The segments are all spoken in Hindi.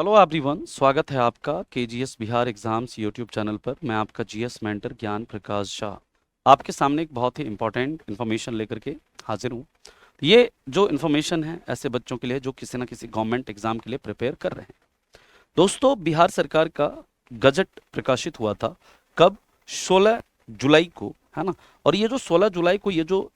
हेलो एवरीवन, स्वागत है आपका KGS Bihar exams YouTube channel पर। मैं आपका जीएस मेंटर ज्ञान प्रकाश झा आपके सामने एक बहुत ही इंपॉर्टेंट इन्फॉर्मेशन लेकर के हाजिर हूँ। ये जो इन्फॉर्मेशन है ऐसे बच्चों के लिए जो किसी ना किसी गवर्नमेंट एग्जाम के लिए प्रिपेयर कर रहे हैं। दोस्तों, बिहार सरकार का गजट प्रकाशित हुआ था कब? 16 जुलाई को, है ना। और ये जो 16 जुलाई को ये जो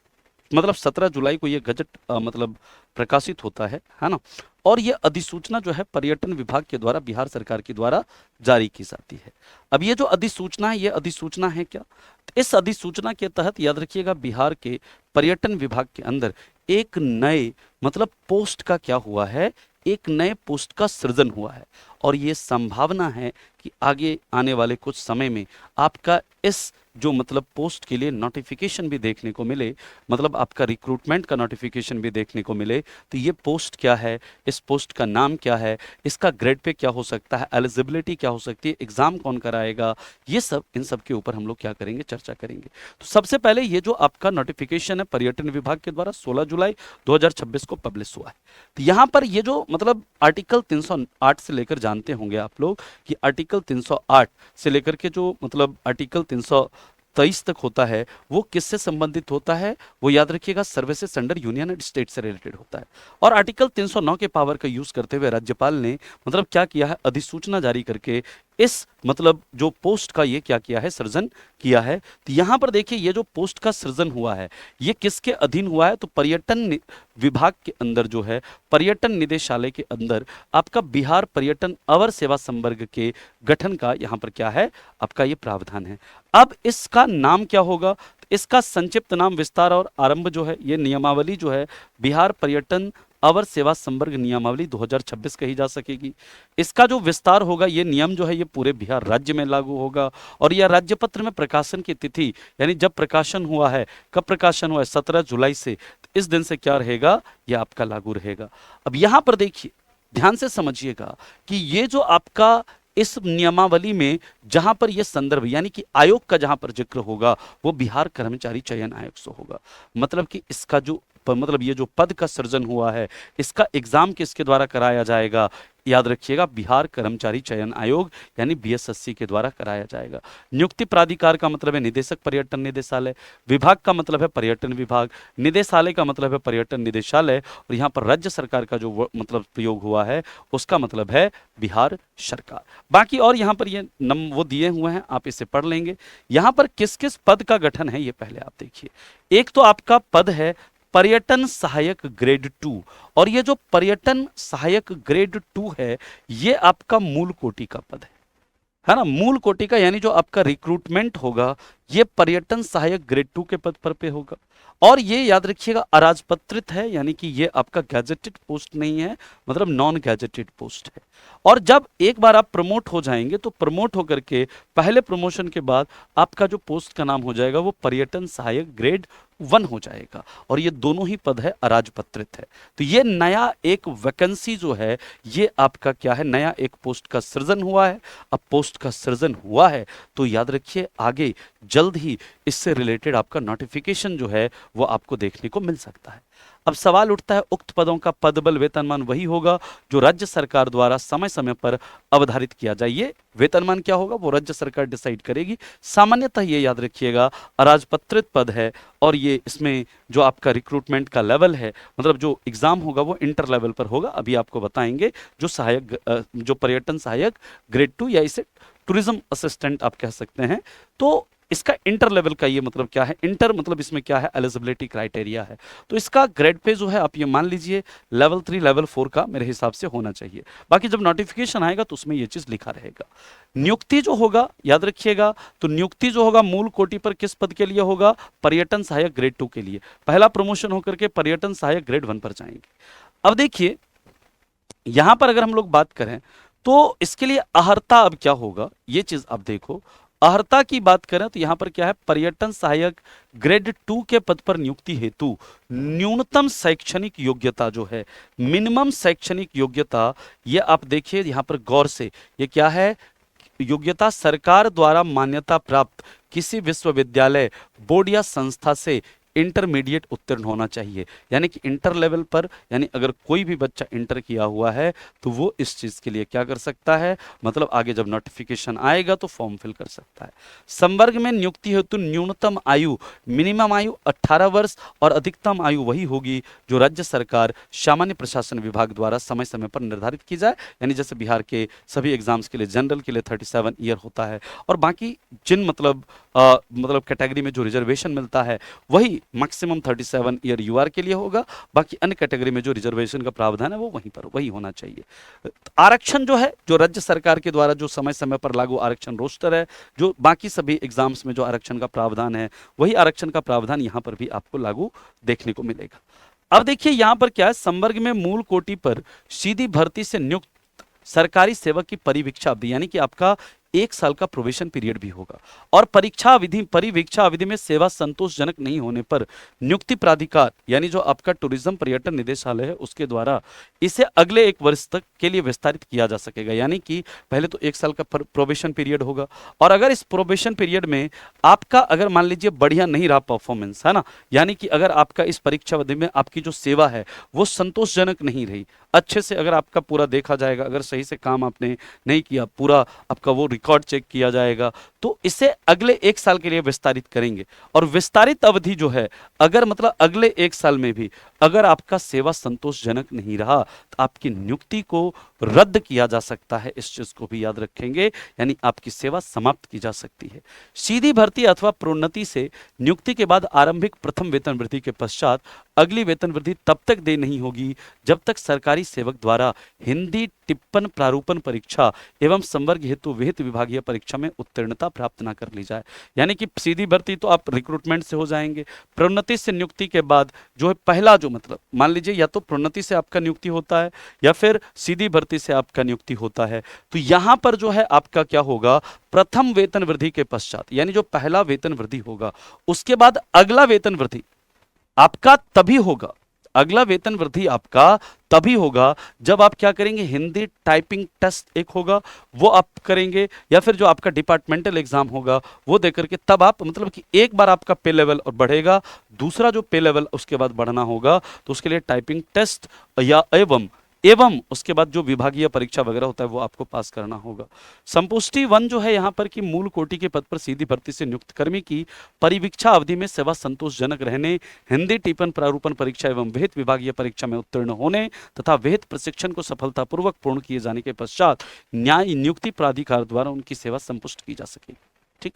मतलब 17 जुलाई को ये गजट मतलब प्रकाशित होता है ना। और ये अधिसूचना जो है पर्यटन विभाग के द्वारा बिहार सरकार के द्वारा जारी की जाती है। अब ये जो अधिसूचना है, ये अधिसूचना है क्या? तो इस अधिसूचना के तहत याद रखिएगा, बिहार के पर्यटन विभाग के अंदर एक नए मतलब पोस्ट का क्या हुआ है, एक नए पोस्ट का सृजन हुआ है। और ये संभावना है कि आगे आने वाले कुछ समय में आपका इस जो मतलब पोस्ट के लिए नोटिफिकेशन भी देखने को मिले, मतलब आपका रिक्रूटमेंट का नोटिफिकेशन भी देखने को मिले। तो ये पोस्ट क्या है, इस पोस्ट का नाम क्या है, इसका ग्रेड पे क्या हो सकता है, एलिजिबिलिटी क्या हो सकती है, एग्जाम कौन कराएगा, ये सब इन सब के ऊपर हम लोग क्या करेंगे, चर्चा करेंगे। तो सबसे पहले ये जो आपका नोटिफिकेशन है पर्यटन विभाग के द्वारा 16 जुलाई 2026 को पब्लिश हुआ है। तो यहाँ पर ये जो मतलब आर्टिकल 308 से लेकर जानते होंगे आप लोग कि आर्टिकल 308 से लेकर के जो मतलब आर्टिकल 323 तक होता है, वो किससे संबंधित होता है? वो याद रखिएगा, services under union and state से रिलेटेड होता है। और आर्टिकल 309 के पावर का यूज करते हुए राज्यपाल ने मतलब क्या किया है, अधिसूचना जारी करके इस मतलब जो पोस्ट का ये क्या किया है, सृजन किया है। तो यहां पर देखिए, ये जो पोस्ट का सृजन हुआ है ये किसके अधीन हुआ है? तो पर्यटन विभाग के अंदर जो है, पर्यटन निदेशालय के अंदर आपका बिहार पर्यटन अवर सेवा संवर्ग के गठन का यहां पर क्या है, आपका ये प्रावधान है। अब इसका नाम क्या होगा? तो इसका संक्षिप्त नाम, विस्तार और आरंभ जो है, ये नियमावली जो है बिहार पर्यटन अवर सेवा संवर्ग नियमावली 2026 कही जा सकेगी। इसका जो विस्तार होगा, ये नियम जो है ये पूरे बिहार राज्य में लागू होगा। और यह राज्य पत्र में प्रकाशन की तिथि, यानी जब प्रकाशन हुआ है, कब प्रकाशन हुआ है, 17 जुलाई से, तो इस दिन से क्या रहेगा, यह आपका लागू रहेगा। अब यहां पर देखिए, ध्यान से समझिएगा कि ये जो आपका इस नियमावली में जहां पर यह संदर्भ यानी कि आयोग का जहां पर जिक्र होगा, वो बिहार कर्मचारी चयन आयोग से होगा। मतलब कि इसका जो मतलब ये जो पद का सृजन हुआ है, इसका एग्जाम किसके द्वारा कराया जाएगा? याद रखिएगा, बिहार कर्मचारी चयन आयोग यानी बीएसएससी के द्वारा कराया जाएगा। नियुक्ति प्राधिकार का मतलब है निदेशक पर्यटन निदेशालय, विभाग का मतलब है पर्यटन विभाग, निदेशालय का मतलब है पर्यटन निदेशालय, और यहाँ पर राज्य सरकार का जो मतलब प्रयोग हुआ है उसका मतलब है बिहार सरकार। बाकी और यहाँ पर ये वो दिए हुए हैं, आप इसे पढ़ लेंगे। यहाँ पर किस किस पद का गठन है ये पहले आप देखिए। एक तो आपका पद है पर्यटन सहायक ग्रेड 2, और ये जो पर्यटन सहायक ग्रेड 2 है, ये आपका मूल कोटि का पद है ना, मूल कोटि का, यानी जो आपका रिक्रूटमेंट होगा ये पर्यटन सहायक ग्रेड 2 के पद पर पे होगा। और ये याद रखिएगा अराजपत्रित है, यानी कि ये आपका गैजेटेड पोस्ट नहीं है, मतलब नॉन गैजेटेड पोस्ट है। और जब एक बार आप प्रमोट हो जाएंगे तो प्रमोट होकर के पहले प्रमोशन के बाद आपका जो पोस्ट का नाम हो जाएगा वो पर्यटन सहायक ग्रेड 1 हो जाएगा। और ये दोनों ही पद है अराजपत्रित है। तो ये नया एक वैकेंसी जो है, ये आपका क्या है, नया एक पोस्ट का सृजन हुआ है। अब पोस्ट का सृजन हुआ है तो याद रखिए आगे जल्द ही इससे रिलेटेड आपका नोटिफिकेशन जो है वो आपको देखने को मिल सकता है। अब सवाल उठता है, उक्त पदों का पदबल वेतनमान वही होगा जो राज्य सरकार द्वारा समय समय पर अवधारित किया जाए। ये वेतनमान क्या होगा वो राज्य सरकार डिसाइड करेगी। सामान्यतः ये याद रखिएगा अराजपत्रित पद है, और ये इसमें जो आपका रिक्रूटमेंट का लेवल है, मतलब जो एग्जाम होगा वो इंटर लेवल पर होगा। अभी आपको बताएंगे जो सहायक जो पर्यटन सहायक ग्रेड 2, या इसे टूरिज्म असिस्टेंट आप कह सकते हैं। तो इसका इंटर लेवल का ये मतलब क्या है, इंटर मतलब इसमें क्या है, एलिजिबिलिटी क्राइटेरिया है। तो इसका ग्रेड पे जो है आप ये मान लीजिए लेवल 3 लेवल 4 का मेरे हिसाब से होना चाहिए। बाकी जब नोटिफिकेशन आएगा तो उसमें ये चीज लिखा रहेगा। नियुक्ति जो होगा याद रखिएगा, तो नियुक्ति जो होगा मूल कोटि पर किस पद के लिए होगा, पर्यटन सहायक ग्रेड 2 के लिए। पहला प्रमोशन होकर के पर्यटन सहायक ग्रेड 1 पर जाएंगे। अब देखिए यहां पर अगर हम लोग बात करें तो इसके लिए अहर्ता अब क्या होगा, ये चीज आप देखो। अहर्ता की बात करें तो यहां पर क्या है, पर्यटन सहायक ग्रेड 2 के पद पर नियुक्ति हेतु न्यूनतम शैक्षणिक योग्यता जो है, मिनिमम शैक्षणिक योग्यता, ये आप देखिए यहां पर गौर से, ये क्या है, योग्यता सरकार द्वारा मान्यता प्राप्त किसी विश्वविद्यालय, बोर्ड या संस्था से इंटरमीडिएट उत्तीर्ण होना चाहिए, यानी कि इंटर लेवल पर, यानी अगर कोई भी बच्चा इंटर किया हुआ है तो वो इस चीज़ के लिए क्या कर सकता है, मतलब आगे जब नोटिफिकेशन आएगा तो फॉर्म फिल कर सकता है। संवर्ग में नियुक्ति हेतु न्यूनतम आयु, मिनिमम आयु 18 वर्ष और अधिकतम आयु वही होगी जो राज्य सरकार सामान्य प्रशासन विभाग द्वारा समय समय पर निर्धारित की जाए। यानी जैसे बिहार के सभी एग्जाम्स के लिए जनरल के लिए 37 ईयर होता है, और बाकी जिन मतलब कैटेगरी में जो रिजर्वेशन मिलता है वही मैक्सिमम 37 ईयर यूआर के लिए होगा, बाकी अन्य कैटेगरी में जो रिजर्वेशन का प्रावधान है वो वहीं पर वही होना चाहिए। आरक्षण जो है, जो राज्य सरकार के द्वारा जो समय समय पर लागू आरक्षण रोस्टर है, जो बाकी सभी एग्जाम्स में जो आरक्षण का प्रावधान है वही आरक्षण का प्रावधान यहाँ पर भी आपको लागू देखने को मिलेगा। अब देखिए यहाँ पर क्या है, संवर्ग में मूल कोटि पर सीधी भर्ती से नियुक्त सरकारी सेवक की परिवीक्षा अवधि, यानी कि आपका 1 साल का प्रोबेशन पीरियड भी होगा, और परिवीक्षा अवधि में सेवा संतोषजनक नहीं होने पर नियुक्ति प्राधिकार, यानी जो आपका टूरिज्म पर्यटन निदेशालय है उसके द्वारा इसे अगले 1 वर्ष तक के लिए विस्तारित किया जा सकेगा। यानी कि पहले तो 1 साल का प्रोबेशन पीरियड होगा, और अगर इस प्रोबेशन पीरियड में आपका अगर मान लीजिए बढ़िया नहीं रहा परफॉर्मेंस, है ना, यानी कि अगर आपका इस परीक्षा अवधि में आपकी जो सेवा है वो संतोषजनक नहीं रही, अच्छे से अगर आपका पूरा देखा जाएगा, अगर सही से काम आपने नहीं किया, पूरा आपका वो रिकॉर्ड चेक किया जाएगा, तो इसे अगले 1 साल के लिए विस्तारित करेंगे। और विस्तारित अवधि जो है, अगर मतलब अगले 1 साल में भी अगर आपका सेवा संतोषजनक नहीं रहा तो आपकी नियुक्ति को रद्द किया जा सकता है, इस चीज को भी याद रखेंगे, यानी आपकी सेवा समाप्त की जा सकती है। सीधी भर्ती अथवा प्रोन्नति से नियुक्ति के बाद आरंभिक प्रथम वेतन वृद्धि के पश्चात अगली वेतन वृद्धि तब तक दे नहीं होगी जब तक सरकारी सेवक द्वारा हिंदी टिप्पण प्रारूपण परीक्षा एवं संवर्ग हेतु विहित विभागीय परीक्षा में उत्तीर्णता प्राप्त न कर ली जाए। यानी कि सीधी भर्ती तो आप रिक्रूटमेंट से हो जाएंगे, प्रोन्नति से नियुक्ति के बाद जो है पहला जो मतलब मान लीजिए या तो प्रोन्नति से आपका नियुक्ति होता है या फिर सीधी भर्ती से आपका नियुक्ति होता है, तो यहां पर जो है आपका क्या होगा, प्रथम वेतन वृद्धि के पश्चात, यानी जो पहला वेतन वृद्धि होगा उसके बाद अगला वेतन वृद्धि आपका तभी होगा, अगला वेतन वृद्धि आपका तभी होगा जब आप क्या करेंगे, हिंदी टाइपिंग टेस्ट एक होगा वो आप करेंगे, या फिर जो आपका डिपार्टमेंटल एग्जाम होगा वो देकर के तब आप मतलब कि एक बार आपका पे लेवल और बढ़ेगा, दूसरा जो पे लेवल उसके बाद बढ़ना होगा, तो उसके लिए टाइपिंग टेस्ट या एवं उसके बाद जो विभागीय परीक्षा वगैरह होता है वो आपको पास करना होगा। संपुष्टि 1 जो है यहाँ पर कि मूल कोटि के पद पर सीधी भर्ती से नियुक्त कर्मी की परिवीक्षा अवधि में सेवा संतोषजनक रहने, हिंदी टिप्पण प्रारूपण परीक्षा एवं विहित विभागीय परीक्षा में उत्तीर्ण होने तथा विहित प्रशिक्षण को सफलतापूर्वक पूर्ण किए जाने के पश्चात न्याय नियुक्ति प्राधिकार द्वारा उनकी सेवा संपुष्ट की जा सकेगी। ठीक,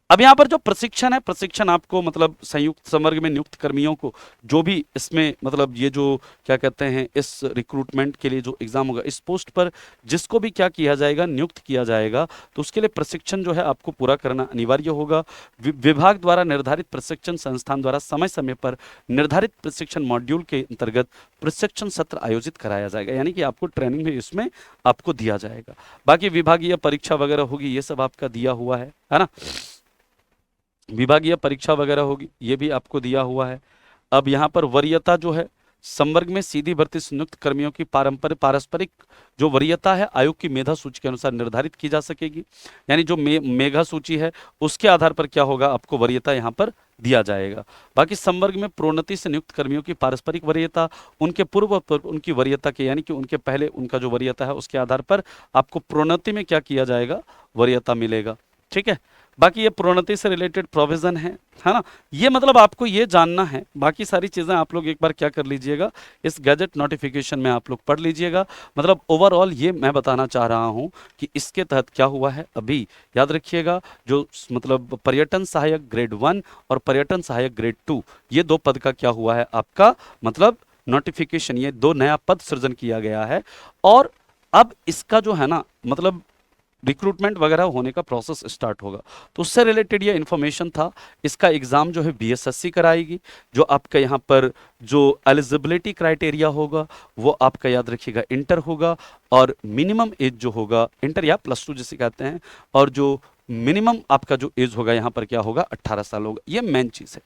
अब यहाँ पर जो प्रशिक्षण है, प्रशिक्षण आपको मतलब संयुक्त संवर्ग में नियुक्त कर्मियों को जो भी इसमें मतलब ये जो क्या कहते हैं इस रिक्रूटमेंट के लिए जो एग्जाम होगा, इस पोस्ट पर जिसको भी क्या किया जाएगा, नियुक्त किया जाएगा, तो उसके लिए प्रशिक्षण जो है आपको पूरा करना अनिवार्य होगा। विभाग द्वारा निर्धारित प्रशिक्षण संस्थान द्वारा समय समय पर निर्धारित प्रशिक्षण मॉड्यूल के अंतर्गत प्रशिक्षण सत्र आयोजित कराया जाएगा, यानी कि आपको ट्रेनिंग भी इसमें आपको दिया जाएगा। बाकी विभागीय परीक्षा वगैरह होगी, ये सब आपका दिया हुआ है ना, विभागीय परीक्षा वगैरह होगी ये भी आपको दिया हुआ है। अब यहाँ पर वरीयता जो है, संवर्ग में सीधी भर्ती से नियुक्त कर्मियों की पारस्परिक जो वरीयता है आयोग की मेधा सूची के अनुसार निर्धारित की जा सकेगी, यानी जो मेधा सूची है उसके आधार पर क्या होगा, आपको वरीयता यहाँ पर दिया जाएगा। बाकी संवर्ग में प्रोन्नति से नियुक्त कर्मियों की पारस्परिक वरीयता, उनके पूर्व उनकी वरीयता के यानी कि उनके पहले उनका जो वरीयता है उसके आधार पर आपको प्रोन्नति में क्या किया जाएगा, वरीयता मिलेगा। ठीक है, बाकी ये प्रोन्नति से रिलेटेड प्रोविजन है ना, ये मतलब आपको ये जानना है, बाकी सारी चीज़ें आप लोग एक बार क्या कर लीजिएगा, इस गैजेट नोटिफिकेशन में आप लोग पढ़ लीजिएगा। मतलब ओवरऑल ये मैं बताना चाह रहा हूँ कि इसके तहत क्या हुआ है, अभी याद रखिएगा जो मतलब पर्यटन सहायक ग्रेड 1 और पर्यटन सहायक ग्रेड 2 ये 2 पद का क्या हुआ है आपका मतलब नोटिफिकेशन, ये 2 नया पद सृजन किया गया है, और अब इसका जो है ना मतलब रिक्रूटमेंट वगैरह होने का प्रोसेस स्टार्ट होगा, तो उससे रिलेटेड ये इन्फॉर्मेशन था। इसका एग्ज़ाम जो है बीएसएससी कराएगी, जो आपका यहाँ पर जो एलिजिबिलिटी क्राइटेरिया होगा वो आपका याद रखिएगा इंटर होगा, और मिनिमम एज जो होगा इंटर या +2 जिसे कहते हैं, और जो मिनिमम आपका जो एज होगा यहाँ पर क्या होगा 18 साल होगा, ये मेन चीज़ है।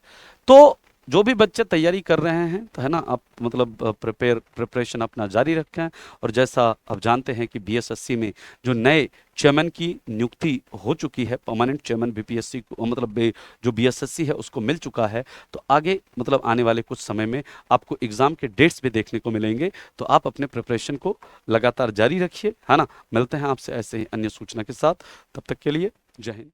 तो जो भी बच्चे तैयारी कर रहे हैं तो है ना, आप मतलब प्रिपरेशन अपना जारी रखें। और जैसा आप जानते हैं कि बीएसएससी में जो नए चेयरमैन की नियुक्ति हो चुकी है, परमानेंट चेयरमैन बीपीएससी को मतलब जो बीएसएससी है उसको मिल चुका है। तो आगे मतलब आने वाले कुछ समय में आपको एग्जाम के डेट्स भी देखने को मिलेंगे। तो आप अपने प्रिपरेशन को लगातार जारी रखिए, है ना। मिलते हैं आपसे ऐसे ही अन्य सूचना के साथ, तब तक के लिए जय हिंद।